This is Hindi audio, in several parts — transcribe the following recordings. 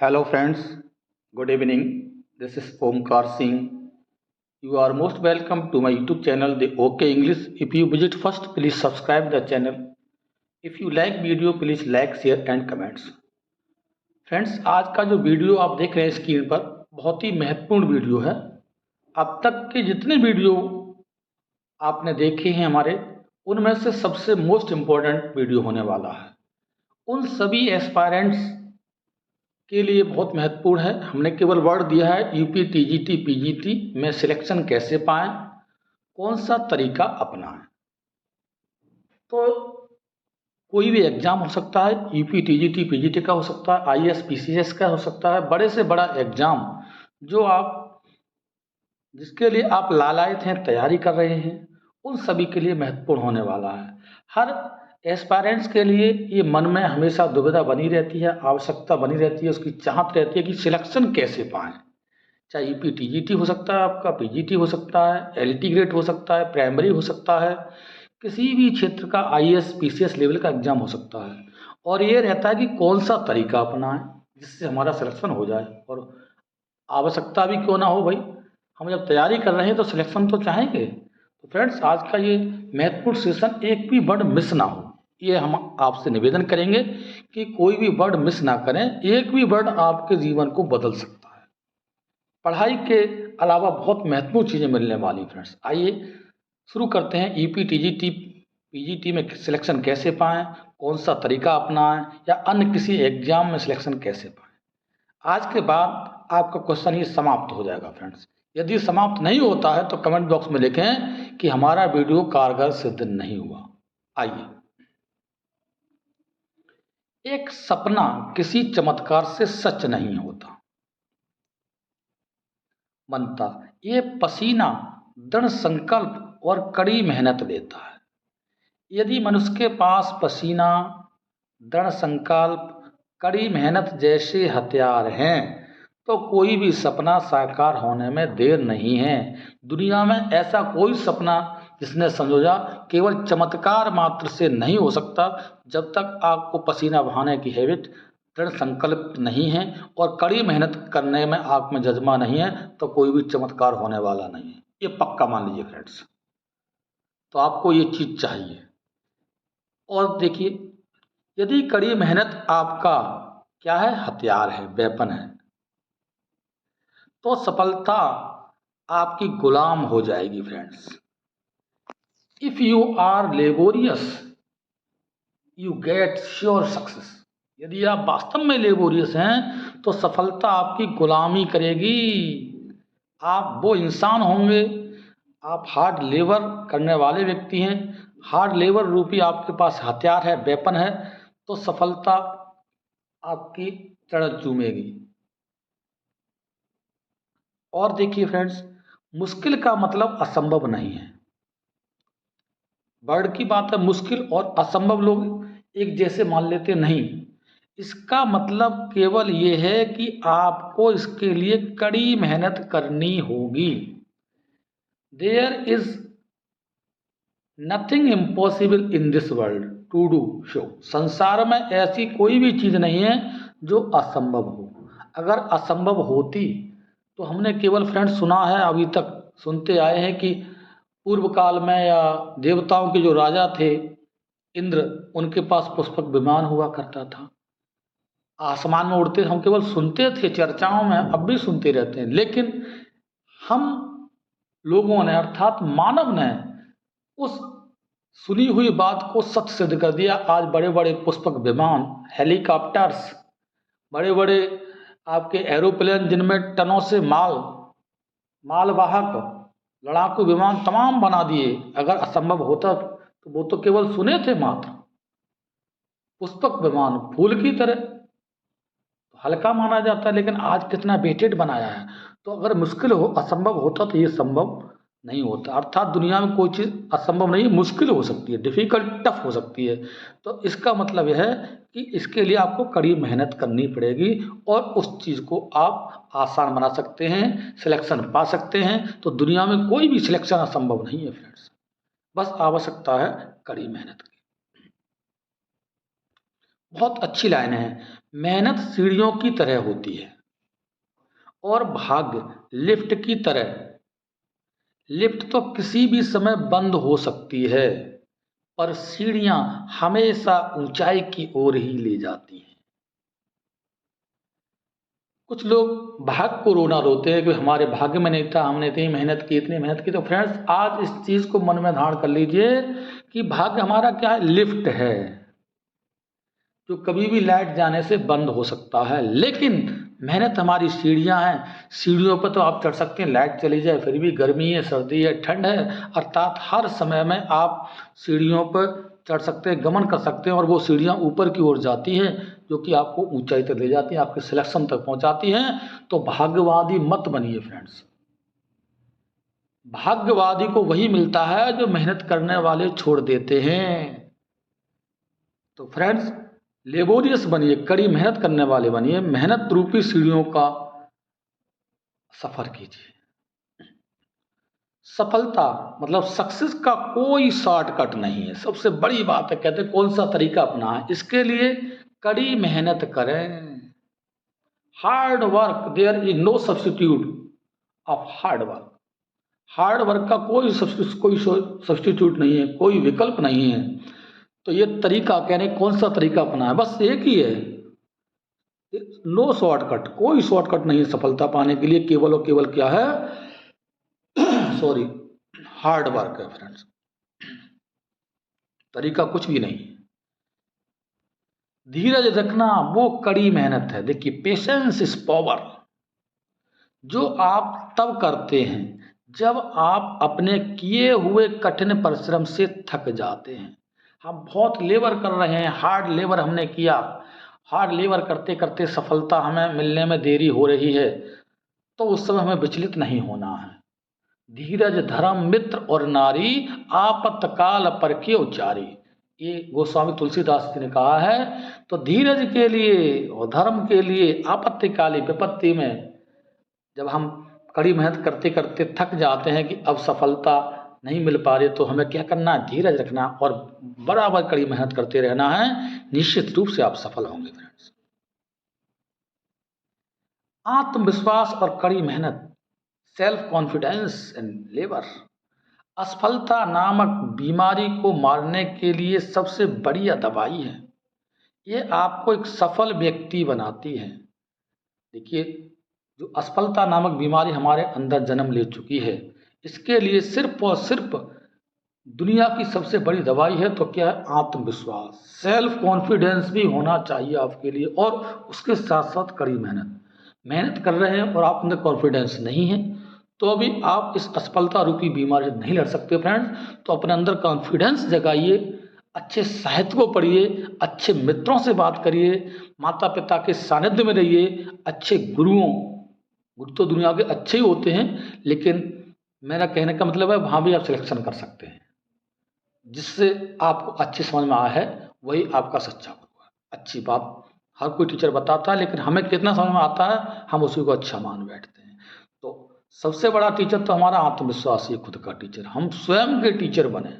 Hello friends, good evening. This is Omkar Singh. You are most welcome to my YouTube channel The OK English. If you visit first, please subscribe the channel. If you like video, please like, share and comments. Friends, आज का जो वीडियो आप देख रहे हैं स्क्रीन पर बहुत ही महत्वपूर्ण वीडियो है। अब तक के जितने वीडियो आपने देखे हैं हमारे, उनमें से सबसे मोस्ट इम्पोर्टेंट वीडियो होने वाला है। उन सभी एस्पायरेंट्स के लिए बहुत महत्वपूर्ण है। हमने केवल वर्ड दिया है यूपी, टीजीटी, पीजीटी में सिलेक्शन कैसे पाएं, कौन सा तरीका अपनाएं। तो कोई भी एग्जाम हो सकता है, यूपी, टीजीटी, पीजीटी का हो सकता है, आईएएस, पीसीएस का हो सकता है, बड़े से बड़ा एग्जाम जो जिसके लिए आप लालायित हैं, तैयारी कर रहे हैं, उन सभी के लिए महत्वपूर्ण होने वाला है। हर एस्पायरेंट्स के लिए ये मन में हमेशा दुविधा बनी रहती है, आवश्यकता बनी रहती है, उसकी चाहत रहती है कि सिलेक्शन कैसे पाएं। चाहे यूपी टीजीटी हो सकता है, आपका पीजीटी हो सकता है, एलटी ग्रेड हो सकता है, प्राइमरी हो सकता है, किसी भी क्षेत्र का आईएएस पीसीएस लेवल का एग्जाम हो सकता है। और ये रहता है कि कौन सा तरीका अपनाएं जिससे हमारा सिलेक्शन हो जाए। और आवश्यकता भी क्यों ना हो भाई, हम जब तैयारी कर रहे हैं तो सिलेक्शन तो चाहेंगे। तो फ्रेंड्स, आज का ये महत्वपूर्ण सेशन एक भी वर्ड मिस ना हो, ये हम आपसे निवेदन करेंगे कि कोई भी वर्ड मिस ना करें। एक भी वर्ड आपके जीवन को बदल सकता है। पढ़ाई के अलावा बहुत महत्वपूर्ण चीज़ें मिलने वाली। फ्रेंड्स, आइए शुरू करते हैं। यूपी, टीजीटी, पीजीटी में सिलेक्शन कैसे पाएं, कौन सा तरीका अपनाएं, या अन्य किसी एग्जाम में सिलेक्शन कैसे पाएं। आज के बाद आपका क्वेश्चन ही समाप्त हो जाएगा। फ्रेंड्स, यदि समाप्त नहीं होता है तो कमेंट बॉक्स में लिखें कि हमारा वीडियो कारगर सिद्ध नहीं हुआ। आइए, एक सपना किसी चमत्कार से सच नहीं होता बनता, ये पसीना दृढ़ संकल्प और कड़ी मेहनत लेता है। यदि मनुष्य के पास पसीना, दृढ़ संकल्प, कड़ी मेहनत जैसे हथियार हैं तो कोई भी सपना साकार होने में देर नहीं है। दुनिया में ऐसा कोई सपना जिसने संजोया केवल चमत्कार मात्र से नहीं हो सकता। जब तक आपको पसीना बहाने की हैबिट, दृढ़ संकल्प नहीं है और कड़ी मेहनत करने में आप में जज्बा नहीं है तो कोई भी चमत्कार होने वाला नहीं है। ये पक्का मान लीजिए फ्रेंड्स। तो आपको ये चीज़ चाहिए। और देखिए, यदि कड़ी मेहनत आपका क्या है, हथियार है, वेपन है, तो सफलता आपकी गुलाम हो जाएगी। Friends, if you are laborious you get sure success. यदि आप वास्तव में लेबोरियस हैं तो सफलता आपकी गुलामी करेगी। आप वो इंसान होंगे, आप हार्ड लेबर करने वाले व्यक्ति हैं, हार्ड लेबर रूपी आपके पास हथियार है, वेपन है, तो सफलता आपकी चरण चूमेगी। और देखिए फ्रेंड्स, मुश्किल का मतलब असंभव नहीं है। वर्ड की बात है, मुश्किल और असंभव लोग एक जैसे मान लेते नहीं। इसका मतलब केवल ये है कि आपको इसके लिए कड़ी मेहनत करनी होगी। There is nothing impossible in this world to do show. संसार में ऐसी कोई भी चीज़ नहीं है जो असंभव हो। अगर असंभव होती तो हमने केवल फ्रेंड्स सुना है, अभी तक सुनते आए हैं कि पूर्व काल में या देवताओं के जो राजा थे इंद्र, उनके पास पुष्पक विमान हुआ करता था, आसमान में उड़ते। हम केवल सुनते थे चर्चाओं में, अब भी सुनते रहते हैं। लेकिन हम लोगों ने, अर्थात मानव ने, उस सुनी हुई बात को सत्य सिद्ध कर दिया। आज बड़े बड़े पुष्पक विमान, हेलीकॉप्टर्स, बड़े बड़े आपके एरोप्लेन जिनमें टनों से मालवाहक लड़ाकू विमान तमाम बना दिए। अगर असंभव होता तो वो तो केवल सुने थे मात्र। पुष्पक विमान फूल की तरह हल्का माना जाता है, लेकिन आज कितना वेटेड बनाया है। तो अगर मुश्किल हो, असंभव होता तो ये संभव नहीं होता। अर्थात दुनिया में कोई चीज़ असंभव नहीं, मुश्किल हो सकती है, डिफ़िकल्ट, टफ हो सकती है। तो इसका मतलब यह है कि इसके लिए आपको कड़ी मेहनत करनी पड़ेगी और उस चीज़ को आप आसान बना सकते हैं, सिलेक्शन पा सकते हैं। तो दुनिया में कोई भी सिलेक्शन असंभव नहीं है फ्रेंड्स, बस आवश्यकता है कड़ी मेहनत की। बहुत अच्छी लाइन है। मेहनत सीढ़ियों की तरह होती है और भाग्य लिफ्ट की तरह। लिफ्ट तो किसी भी समय बंद हो सकती है, पर सीढ़ियां हमेशा ऊंचाई की ओर ही ले जाती हैं। कुछ लोग भाग्य को रोना रोते हैं कि हमारे भाग्य में नहीं था, हमने इतनी मेहनत की, इतनी मेहनत की। तो फ्रेंड्स, आज इस चीज़ को मन में धारण कर लीजिए कि भाग्य हमारा क्या है? लिफ्ट है, जो कभी भी लाइट जाने से बंद हो सकता है। लेकिन मेहनत हमारी सीढ़ियां हैं, सीढ़ियों पर तो आप चढ़ सकते हैं, लाइट चली जाए फिर भी, गर्मी है, सर्दी है, ठंड है, अर्थात हर समय में आप सीढ़ियों पर चढ़ सकते हैं, गमन कर सकते हैं, और वो सीढ़ियां ऊपर की ओर जाती हैं, जो कि आपको ऊंचाई तक ले जाती हैं, आपके सिलेक्शन तक पहुंचाती हैं। तो भाग्यवादी मत बनिए फ्रेंड्स। भाग्यवादी को वही मिलता है जो मेहनत करने वाले छोड़ देते हैं। तो फ्रेंड्स, लेबोरियस बनिए, कड़ी मेहनत करने वाले बनिए, मेहनत रूपी सीढ़ियों का सफर कीजिए। सफलता मतलब सक्सेस का कोई शॉर्टकट नहीं है, सबसे बड़ी बात है। कहते हैं कौन सा तरीका अपनाएं, इसके लिए कड़ी मेहनत करें। Hard work, there is no substitute of hard work. Hard work का कोई सब्स्टिट्यूट नहीं है, कोई विकल्प नहीं है। तो ये तरीका, कहने कौन सा तरीका अपनाएं, बस एक ही है, नो शॉर्टकट, कोई शॉर्टकट नहीं है सफलता पाने के लिए, केवल और केवल क्या है? सॉरी, हार्ड वर्क है फ्रेंड्स, तरीका कुछ भी नहीं। धीरज रखना वो कड़ी मेहनत है। देखिए, पेशेंस इज पावर, जो आप तब करते हैं जब आप अपने किए हुए कठिन परिश्रम से थक जाते हैं। हम बहुत लेबर कर रहे हैं, हार्ड लेबर हमने किया, हार्ड लेबर करते करते सफलता हमें मिलने में देरी हो रही है, तो उस समय हमें विचलित नहीं होना है। धीरज धर्म मित्र और नारी, आपत्तकाल पर के उचारी, ये गोस्वामी तुलसीदास जी ने कहा है। तो धीरज के लिए और धर्म के लिए आपत्तिकाली विपत्ति में, जब हम कड़ी मेहनत करते करते थक जाते हैं कि अब सफलता नहीं मिल पा रही, तो हमें क्या करना है? धीरज रखना और बराबर कड़ी मेहनत करते रहना है। निश्चित रूप से आप सफल होंगे फ्रेंड्स। आत्मविश्वास और कड़ी मेहनत, सेल्फ कॉन्फिडेंस एंड लेबर, असफलता नामक बीमारी को मारने के लिए सबसे बढ़िया दवाई है। ये आपको एक सफल व्यक्ति बनाती है। देखिए, जो असफलता नामक बीमारी हमारे अंदर जन्म ले चुकी है, इसके लिए सिर्फ और सिर्फ दुनिया की सबसे बड़ी दवाई है तो क्या है? आत्मविश्वास, सेल्फ कॉन्फिडेंस भी होना चाहिए आपके लिए, और उसके साथ साथ कड़ी मेहनत। मेहनत कर रहे हैं और आप अंदर कॉन्फिडेंस नहीं है, तो अभी आप इस असफलता रूपी बीमारी से नहीं लड़ सकते फ्रेंड्स। तो अपने अंदर कॉन्फिडेंस जगाइए, अच्छे साहित्य को पढ़िए, अच्छे मित्रों से बात करिए, माता पिता के सानिध्य में रहिए, अच्छे गुरुओं, गुरु तो दुनिया के अच्छे ही होते हैं, लेकिन मेरा कहने का मतलब है वहाँ भी आप सिलेक्शन कर सकते हैं, जिससे आपको अच्छी समझ में आया है वही आपका सच्चा गुरु है। अच्छी बात हर कोई टीचर बताता है, लेकिन हमें कितना समझ में आता है हम उसी को अच्छा मान बैठते हैं। तो सबसे बड़ा टीचर तो हमारा आत्मविश्वास ही, खुद का टीचर, हम स्वयं के टीचर बने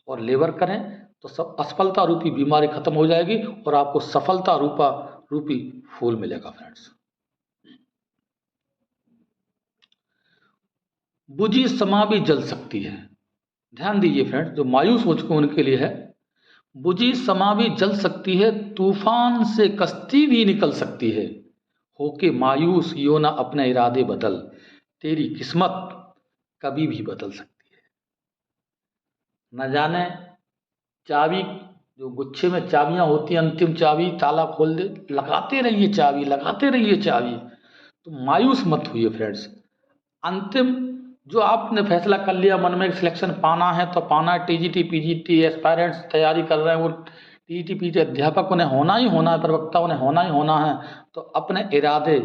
और लेबर करें, तो सब असफलता रूपी बीमारी खत्म हो जाएगी और आपको सफलता रूपी फूल मिलेगा फ्रेंड्स। बुझी समा भी जल सकती है। ध्यान दीजिए फ्रेंड्स, जो मायूस हो चुके हैं उनके लिए है, बुझी समा भी जल सकती है, तूफान से कश्ती भी निकल सकती है, होके मायूस यो ना अपने इरादे बदल, तेरी किस्मत कभी भी बदल सकती है। न जाने चाबी, जो गुच्छे में चाबियां होती हैं, अंतिम चाबी ताला खोल दे, लगाते रहिए चाबी, लगाते रहिए चाबी। तो मायूस मत होइए फ्रेंड्स। अंतिम जो आपने फैसला कर लिया मन में, सिलेक्शन पाना है तो पाना है, टीजीटी पीजीटी एस्पायरेंट्स तैयारी कर रहे हैं, वो टीजीटी पीजीटी अध्यापक उन्हें होना ही होना है, प्रवक्ता उन्हें होना ही होना है। तो अपने इरादे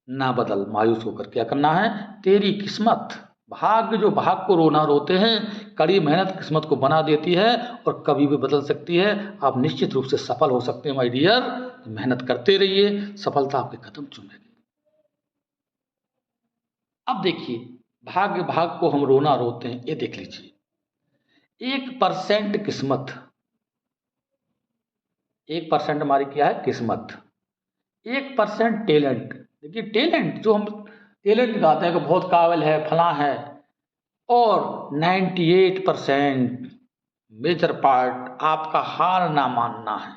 ना बदल, मायूस होकर क्या करना है? तेरी किस्मत, भाग्य, जो भाग को रोना रोते हैं, कड़ी मेहनत किस्मत को बना देती है और कभी भी बदल सकती है। आप निश्चित रूप से सफल हो सकते हैं माय डियर। मेहनत करते रहिए, सफलता आपके कदम चूमेगी। अब देखिए, भाग्य भाग को हम रोना रोते हैं, ये देख लीजिए, 1% किस्मत 1% हमारी क्या है, किस्मत। 1% टैलेंट। देखिए टैलेंट, जो हम टैलेंट गाते हैं कि बहुत काबिल है, फलां है, और 98% मेजर पार्ट आपका हार ना मानना है।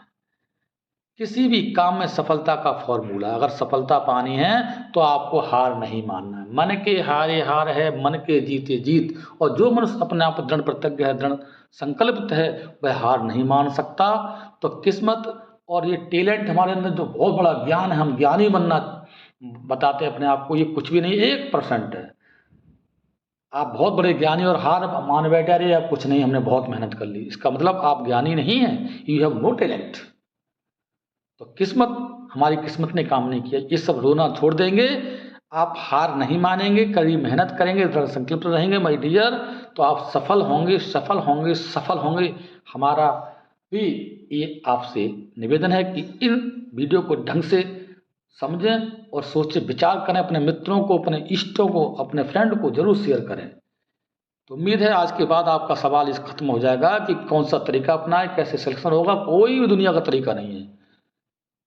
किसी भी काम में सफलता का फॉर्मूला, अगर सफलता पानी है तो आपको हार नहीं मानना है। मन के हारे हार है, मन के जीते जीत। और जो मनुष्य अपने आप दृढ़ प्रतिज्ञ है, दृढ़ संकल्पित है, वह हार नहीं मान सकता। तो किस्मत और ये टैलेंट हमारे अंदर जो बहुत बड़ा ज्ञान है, हम ज्ञानी बनना बताते हैं अपने आप को, ये कुछ भी नहीं, 1% है। आप बहुत बड़े ज्ञानी और हार मान बैठे, अरे अब कुछ नहीं, हमने बहुत मेहनत कर ली, इसका मतलब आप ज्ञानी नहीं हैं, यू हैव नो टैलेंट। तो किस्मत, हमारी किस्मत ने काम नहीं किया, ये सब रोना छोड़ देंगे, आप हार नहीं मानेंगे, कड़ी मेहनत करेंगे, दृढ़ संकल्प रहेंगे माय डियर, तो आप सफल होंगे, सफल होंगे, सफल होंगे। हमारा भी ये आपसे निवेदन है कि इन वीडियो को ढंग से समझें और सोचें, विचार करें, अपने मित्रों को, अपने इष्टों को, अपने फ्रेंड को जरूर शेयर करें। तो उम्मीद है आज के बाद आपका सवाल इस खत्म हो जाएगा कि कौन सा तरीका अपनाएं, कैसे सिलेक्शन होगा। कोई भी दुनिया का तरीका नहीं है।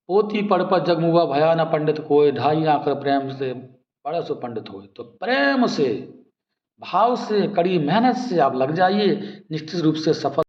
पोथी पढ़ पर जग मुआ भया न पंडित कोय, ढाई आंकर प्रेम से पढ़े सो पंडित होए। तो प्रेम से, भाव से, कड़ी मेहनत से आप लग जाइए, निश्चित रूप से सफल